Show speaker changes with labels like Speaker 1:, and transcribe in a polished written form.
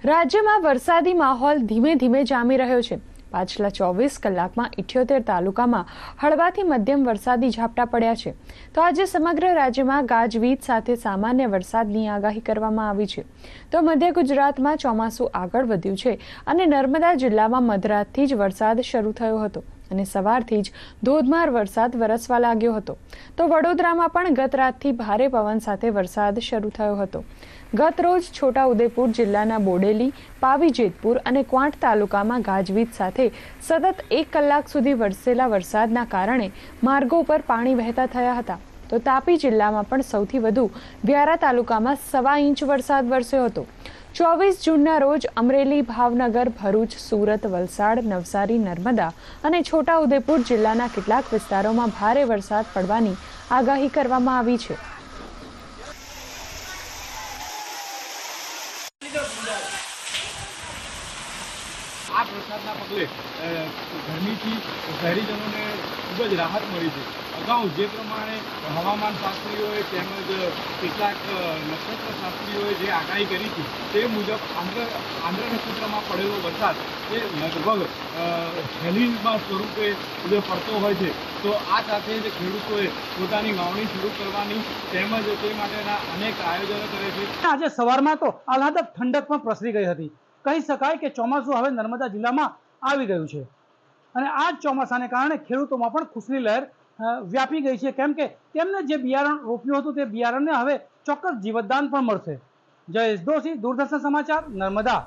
Speaker 1: રાજ્યમાં વરસાદી માહોલ ધીમે ધીમે જામી રહ્યો છે। પાછલા 24 કલાકમાં 78 તાલુકામાં હળવાથી મધ્યમ વરસાદી ઝાપટા પડ્યા છે। તો આજે સમગ્ર રાજ્યમાં ગાજવીજ સાથે સામાન્ય વરસાદની આગાહી કરવામાં આવી છે। તો મધ્ય ગુજરાતમાં ચોમાસું આગળ વધ્યું છે અને નર્મદા જિલ્લામાં મધરાતથી જ વરસાદ શરૂ થયો હતો અને સવારથી જ ધોધમાર વરસાદ વરસવા લાગ્યો હતો। તો વડોદરામાં પણ ગત રાતથી ભારે પવન સાથે વરસાદ શરૂ થયો હતો। ગત રોજ છોટાઉદેપુર જિલ્લાના બોડેલી, પાવી જેતપુર અને ક્વાંટ તાલુકામાં ગાજવીજ સાથે સતત 1 કલાક સુધી વરસેલા વરસાદના કારણે માર્ગો પર પાણી વહેતા થયા હતા। તો તાપી જિલ્લામાં પણ સૌથી વધુ વ્યારા તાલુકામાં 1.25 ઇંચ વરસાદ વરસ્યો હતો। 24 જૂનના રોજ અમરેલી, ભાવનગર, ભરૂચ, સુરત, વલસાડ, નવસારી, નર્મદા અને છોટાઉદેપુર જિલ્લાના કેટલાક વિસ્તારોમાં ભારે વરસાદ પડવાની આગાહી કરવામાં આવી છે।
Speaker 2: આ વરસાદના પગલે ગરમીથી શહેરીજનોને ખૂબ જ રાહત મળી છે। અગાઉ જે પ્રમાણે હવામાન શાસ્ત્રીઓએ તેમજ કેટલાક નક્ષત્ર શાસ્ત્રીઓએ જે આગાહી કરી હતી તે મુજબ આંધ્ર નક્ષત્રમાં પડેલો વરસાદ એ લગભગ હેલીના સ્વરૂપે જે પડતો હોય છે। તો આ સાથે જ ખેડૂતોએ પોતાની વાવણી શરૂ કરવાની તેમજ તે માટેના અનેક આયોજનો કરે છે।
Speaker 3: આજે સવારમાં તો આહલાદક ઠંડક પણ પ્રસરી ગઈ હતી। કહી શકાય કે ચોમાસું હવે નર્મદા જિલ્લામાં આવી ગયું છે અને આ જ ચોમાસાને કારણે ખેડૂતોમાં પણ ખુશીની લહેર વ્યાપી ગઈ છે, કેમ કે તેમને જે બિયારણ રોપ્યું હતું તે બિયારણને હવે ચોક્કસ જીવતદાન પણ મળશે। જયેશ દોશી, દૂરદર્શન સમાચાર, નર્મદા।